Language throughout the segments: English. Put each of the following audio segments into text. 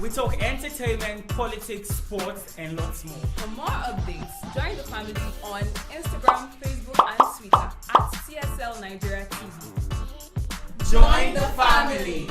We talk entertainment, politics, sports, and lots more. For more updates, join the family on Instagram, Facebook, and Twitter at TSLNIGERIA TV. Join the family.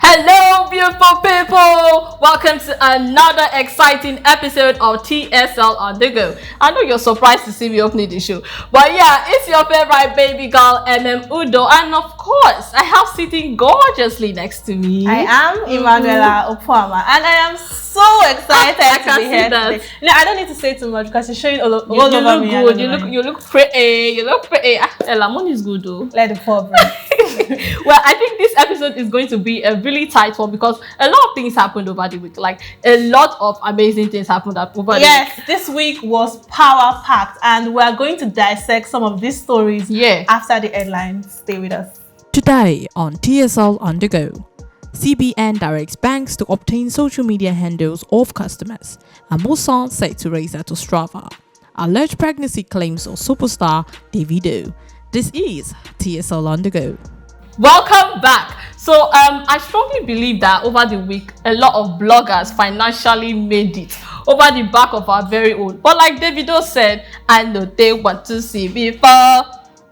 Hello, beautiful people! Welcome to another exciting episode of TSLONTHEGO. I know you're surprised to see me opening the show, but yeah, it's your favorite baby girl, Udo, and of course, I have sitting gorgeously next to me. I am Emmanuela Opoama, and I am so excited to be here today. No, I don't need to say too much because you're showing all over me. You look pretty. You look pretty. Lamon is good though. Let the poor breathe. Well, I think this episode is going to be a really tight one because a lot of things happened over the week. Like a lot of amazing things happened over the week. Yes, this week was power packed, and we are going to dissect some of these stories. After the headlines. Stay with us. Today on TSLONTHEGO, CBN directs banks to obtain social media handles of customers, and Musan set to raise that to Strava. Alleged pregnancy claims of superstar Davido. This is TSLONTHEGO. Welcome back. So I strongly believe that over the week a lot of bloggers financially made it over the back of our very own. But like Davido said, I know they want to see before.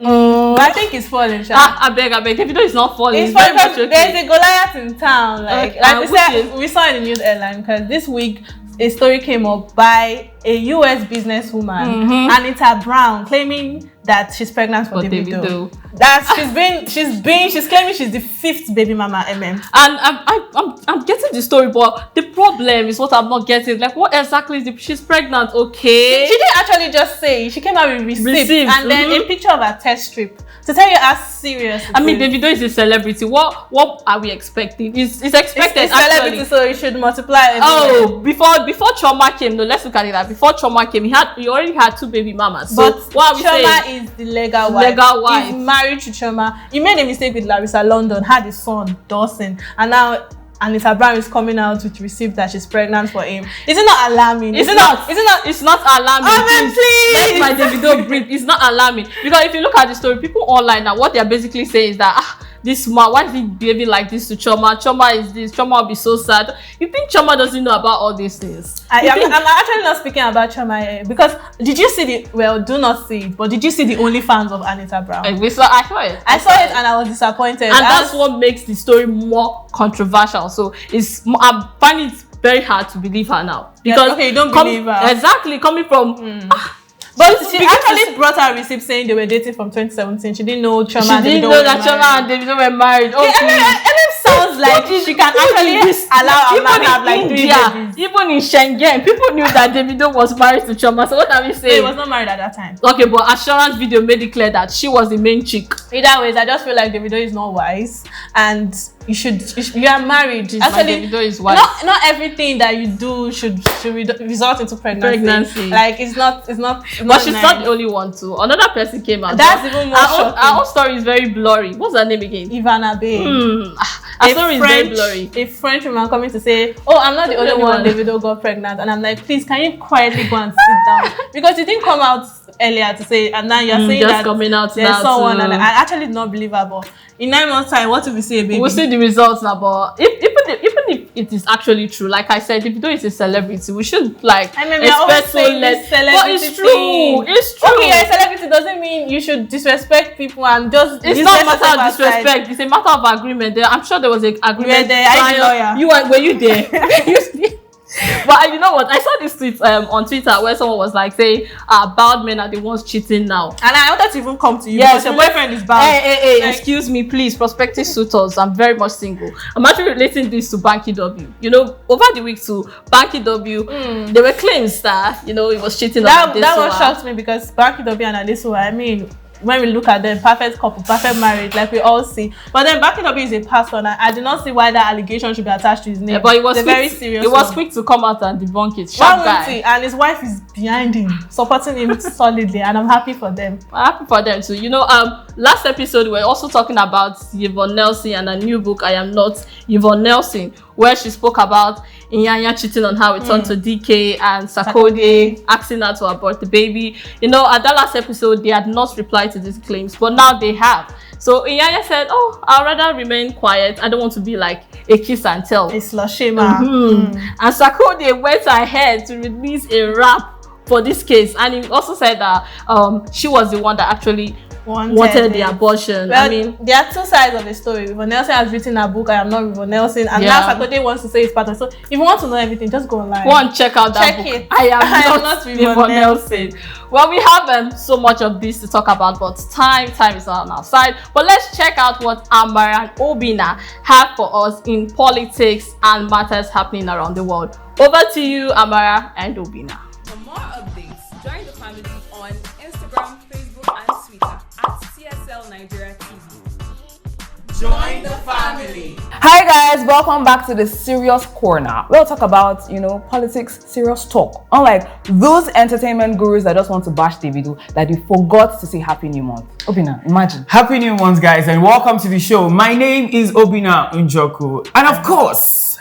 I think it's falling. I beg. Davido is not falling. It's falling because there's a Goliath in town. We saw in the news headline because this week a story came up by a US businesswoman, Anita Brown, claiming that she's pregnant for Davido. That she's claiming she's the 5th baby mama. And I'm getting the story, but the problem is what I'm not getting. Like, what exactly is she's pregnant? Okay, she didn't actually just say. She came out with receipts and then a picture of her test strip to tell you how serious. I mean, Davido is a celebrity. What are we expecting? It's expected. It's a celebrity, so it should multiply. Before trauma came, no, let's look at it. That before trauma came, he already had 2 baby mamas. So but what are we saying? Chioma is the legal wife. He's married to Chioma. He made a mistake with Larissa London, had a son, Dawson, and now Anita Brown is coming out with receipt that she's pregnant for him. Is it not alarming? It's not alarming. Please. Let my Davido breathe. It's not alarming because if you look at the story, people online now, what they're basically saying is that this man, why is he behaving like this to Chioma? Chioma is this. Chioma will be so sad. You think Chioma doesn't know about all these things? I'm actually not speaking about Chioma because did you see do not see it, but did you see the OnlyFans of Anita Brown? I saw it. I saw it and I was disappointed. And that's what makes the story more controversial. So I'm finding it very hard to believe her now. Because you don't believe her. Exactly, coming from... But she actually brought her receipt saying they were dating from 2017. She didn't know Chioma and Davido. She didn't know that Chioma and Davido were married. It sounds like she can actually allow a man to have like 3 babies. Even in Schengen, people knew that Davido was married to Chioma. So what are we saying? He was not married at that time. Okay, but Assurance video made it clear that she was the main chick. Either ways, I just feel like Davido is not wise, and you are married. Actually, Davido is wise. Not everything that you do should result into pregnancy. Like it's not. But she's not the only one too. Another person came out. That's even more shocking. Our story is very blurry. What's her name again? Ivana Bay. Our story is very blurry. A French woman coming to say, "Oh, I'm not the only one. Davido got pregnant," and I'm like, "Please, can you quietly go and sit down?" Because you didn't come out earlier to say, and now you're saying just that coming out there's now someone, too. and I actually did not believe her. But in 9 months' time, what if we see a baby? We'll see the results now. But even if it is actually true, like I said, Davido is a celebrity. We should expect so less. But it's true. It's true. Okay, a celebrity doesn't mean you should disrespect people and just. It's not a matter of disrespect. It's a matter of agreement. I'm sure there was an agreement. You were there. I lawyer. Were you there? But you know what? I saw this tweet on Twitter where someone was like saying, bad men are the ones cheating now. And I wanted to even come to you because your boyfriend is bad. Hey, excuse me, please, prospective suitors. I'm very much single. I'm actually relating this to Banky W. You know, over the week to Banky W, there were claims that, he was cheating on Adesuwa. That one shocked me because Banky W and Adesuwa, I mean, when we look at them, perfect couple, perfect marriage, like we all see. But then Banky W is a pastor, and I do not see why that allegation should be attached to his name. Yeah, but it was very serious. It was quick to come out and debunk it. Sharp guy. And his wife is behind him, supporting him solidly, and I'm happy for them. I'm happy for them too. Last episode we were also talking about Yvonne Nelson and a new book, I Am Not Yvonne Nelson, where she spoke about Inyanya cheating on her with Tonto DK and Sakode asking her to abort the baby. At that last episode, they had not replied to these claims, but now they have. So Inyanya said, I'd rather remain quiet. I don't want to be like a kiss and tell. It's Loshima. And Sarkodie went ahead to release a rap for this case, and he also said that she was the one that actually wanted the abortion. Well, I mean, there are two sides of the story. River Nelson has written a book, I Am Not River Nelson, and now Sarkodie wants to say it's part of it. So if you want to know everything, just go online. Go and check out that book. It. I am not River Nelson. Well, we have so much of this to talk about, but time is on our side. But let's check out what Amara and Obina have for us in politics and matters happening around the world. Over to you, Amara and Obina. For more updates, join the family on Instagram, Facebook, and Twitter at TSLNIGERIA TV. Join the family. Hi guys, welcome back to the Serious Corner. We'll talk about, politics, serious talk. Unlike those entertainment gurus that just want to bash Davido, that they forgot to say Happy New Month. Obina, imagine. Happy New Month, guys, and welcome to the show. My name is Obina Njoku, and of course,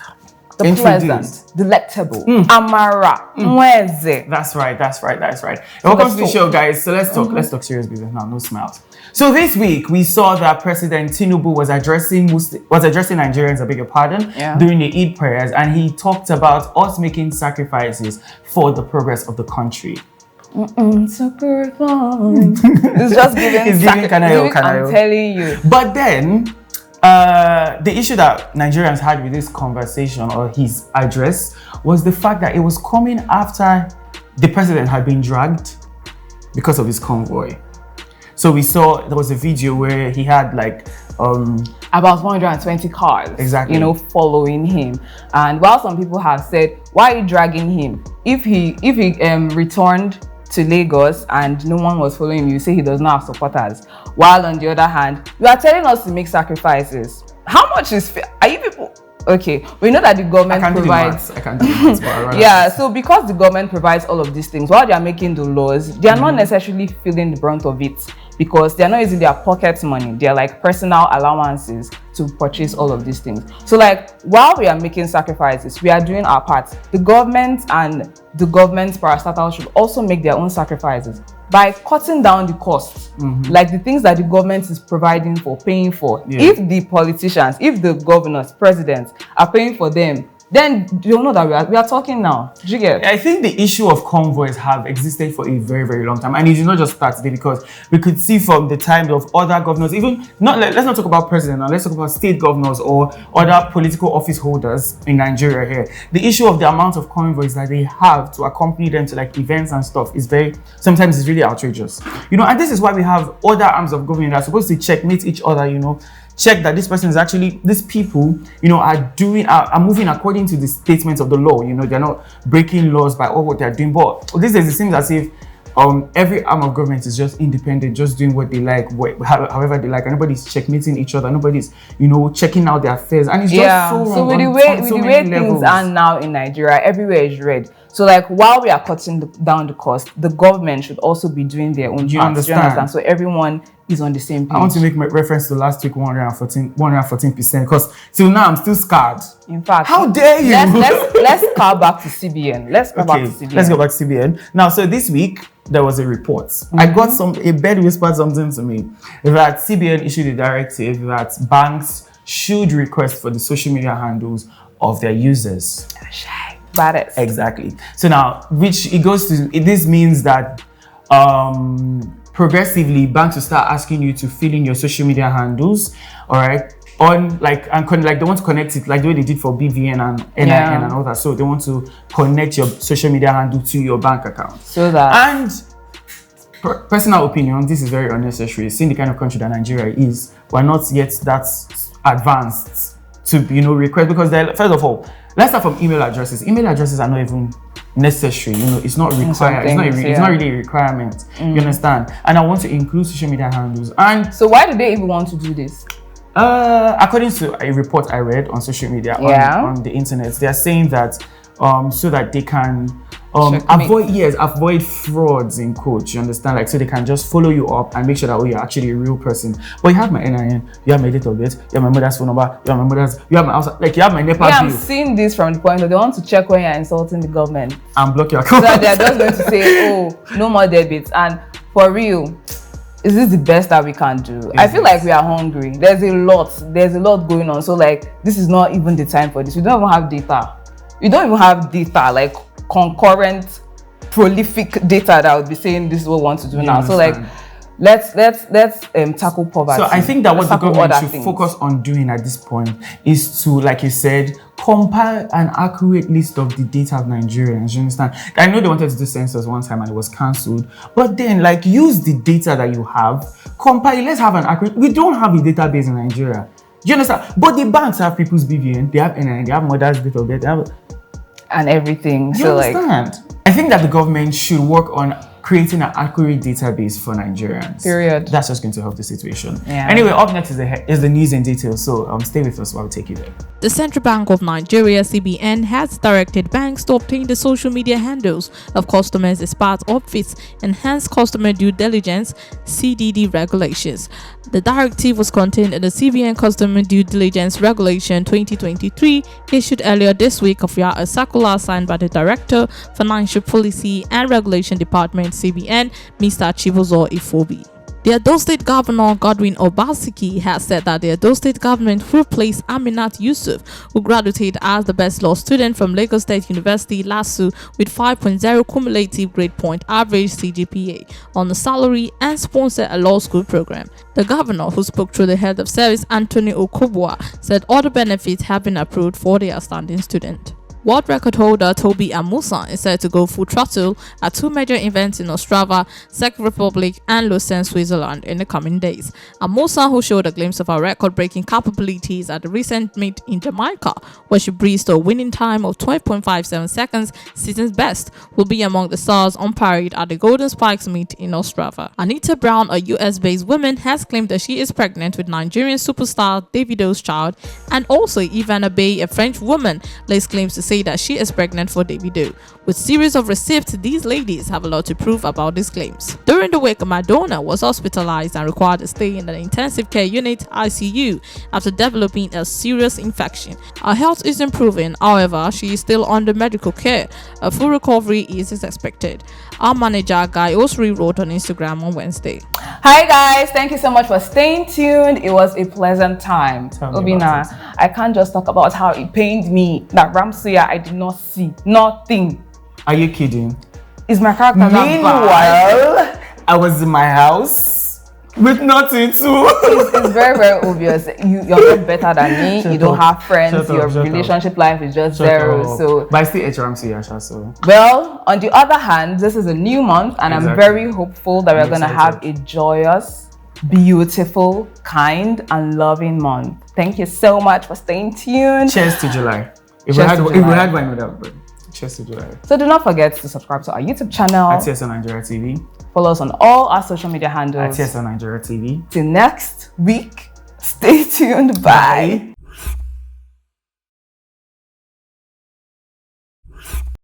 the pleasant, delectable, Amara, Mweze. That's right. And welcome to the show, guys. So let's talk serious business now, no smiles. So this week we saw that President Tinubu was addressing Nigerians, I beg your pardon, during the Eid prayers, and he talked about us making sacrifices for the progress of the country. Sacrifice. It's just giving Kanayo. I'm telling you. But then the issue that Nigerians had with this conversation or his address was the fact that it was coming after the president had been dragged because of his convoy. So we saw there was a video where he had about 120 cars, following him. And while some people have said, why are you dragging him? If he returned to Lagos and no one was following him, you say he does not have supporters. While on the other hand, you are telling us to make sacrifices. How much is fair? Are you people? Okay, we know that the government provides. I can't do maths, but yeah, so because the government provides all of these things, while they are making the laws, they are not necessarily feeling the brunt of it because they are not using their pocket money. They are like personal allowances to purchase all of these things. So while we are making sacrifices, we are doing our part. The government and the government's parastatals should also make their own sacrifices by cutting down the costs, like the things that the government is providing for, paying for. If the politicians, if the governors, presidents are paying for them, then you'll know that we are talking now. Do you get? I think the issue of convoys have existed for a very, very long time, and it did not just start today because we could see from the time of other governors, let's not talk about president now, let's talk about state governors or other political office holders in Nigeria here. The issue of the amount of convoys that they have to accompany them to events and stuff is sometimes it's really outrageous. And this is why we have other arms of government that are supposed to checkmate each other, check that this person is actually, these people, are moving according to the statements of the law. They're not breaking laws by all what they're doing. But these days it seems as if every arm of government is just independent, just doing what they like, however they like, and nobody's checkmating each other, nobody's, checking out their affairs. And it's just so wrong. So with the way things are now in Nigeria, everywhere is red. So while we are cutting down the cost, the government should also be doing their own part. You understand? So everyone is on the same page. I want to make reference to last week 114%, because till now I'm still scared. In fact, how dare you? Let's go back to CBN. Let's go back to CBN. Now, so this week there was a report. I got a bird whispered something to me that CBN issued a directive that banks should request for the social media handles of their users. Exactly. So now, this means that progressively banks will start asking you to fill in your social media handles, all right, on they want to connect it like the way they did for BVN and NIN and all that. So they want to connect your social media handle to your bank account. So that, and personal opinion, this is very unnecessary. Seeing the kind of country that Nigeria is, we're not yet that advanced to request, because first of all, let's start from email addresses. Email addresses are not even necessary. It's not required. It's not really a requirement. You understand? And I want to include social media handles. And so why do they even want to do this? According to a report I read on social media on the internet, they are saying that so that they can avoid frauds in quotes, you understand? So they can just follow you up and make sure that you're actually a real person. But you have my NIN, you have my date of birth, you have my mother's phone number, you have my house, you have my NEPA bill. I'm seeing this from the point of they want to check when you're insulting the government and block your account. So they're just going to say, oh, no more debits. And for real, is this the best that we can do? I feel like we are hungry. There's a lot going on. So like, this is not even the time for this. We don't even have data. We don't even have data, like concurrent, prolific data that would be saying this is what we want to do now. So like, let's tackle poverty. So I think that what the government should focus on doing at this point is to, like you said, compile an accurate list of the data of Nigerians. You understand? I know they wanted to do census one time and it was cancelled, but then like use the data that you have, compile. Let's have an accurate. We don't have a database in Nigeria. Do you understand? But the banks have people's BVN, they have NIN, they have mother's date of birth, they have and everything. You understand? I think that the government should work on creating an accurate database for Nigerians. Period. That's just going to help the situation. Yeah. Anyway, up next is the news in detail. So stay with us while we take you there. The Central Bank of Nigeria (CBN) has directed banks to obtain the social media handles of customers as part of its Enhanced Customer Due Diligence (CDD) regulations. The directive was contained in the CBN Customer Due Diligence Regulation 2023, issued earlier this week via a circular signed by the Director, Financial Policy and Regulation Department (CBN), Mr. Chibuzo Ifobi. The Edo State Governor Godwin Obaseki has said that the Edo State government will place Aminat Yusuf, who graduated as the best law student from Lagos State University LASU with 5.0 cumulative grade point average CGPA, on a salary and sponsor a law school program. The governor, who spoke through the head of service Anthony Okubwa, said all the benefits have been approved for the outstanding student. World record holder Toby Amusan is set to go full throttle at two major events in Ostrava, Czech Republic and Lucerne, Switzerland in the coming days. Amusan, who showed a glimpse of her record-breaking capabilities at the recent meet in Jamaica, where she breezed to a winning time of 12.57 seconds, season's best, will be among the stars on parade at the Golden Spikes meet in Ostrava. Anita Brown, a US-based woman, has claimed that she is pregnant with Nigerian superstar Davido's child, and also Ivana Bay, a French woman, lays claims to say that she is pregnant for Davido. With series of receipts, these ladies have a lot to prove about these claims. During the week, Madonna was hospitalized and required to stay in an intensive care unit (ICU) after developing a serious infection. Her health is improving, however, she is still under medical care. A full recovery is expected. Our manager Guy Osri wrote on Instagram on Wednesday. Hi guys, thank you so much for staying tuned. It was a pleasant time. Obina, I can't just talk about how it pained me that Ramsuya I did not see nothing. Are you kidding? Is my character that bad? Meanwhile, I was in my house with nothing too. It's very, very obvious. You're not better than me. You don't have friends. Your relationship life is just zero. So, but I still Ramsuya, so. Well, on the other hand, this is a new month, and I'm very hopeful that we're gonna have a joyous, beautiful, kind, and loving month. Thank you so much for staying tuned. Cheers to July. If we had one without, but cheers to July. So do not forget to subscribe to our YouTube channel at TSLNIGERIA TV. Follow us on all our social media handles at TSLNIGERIA TV. Till next week, stay tuned. Bye.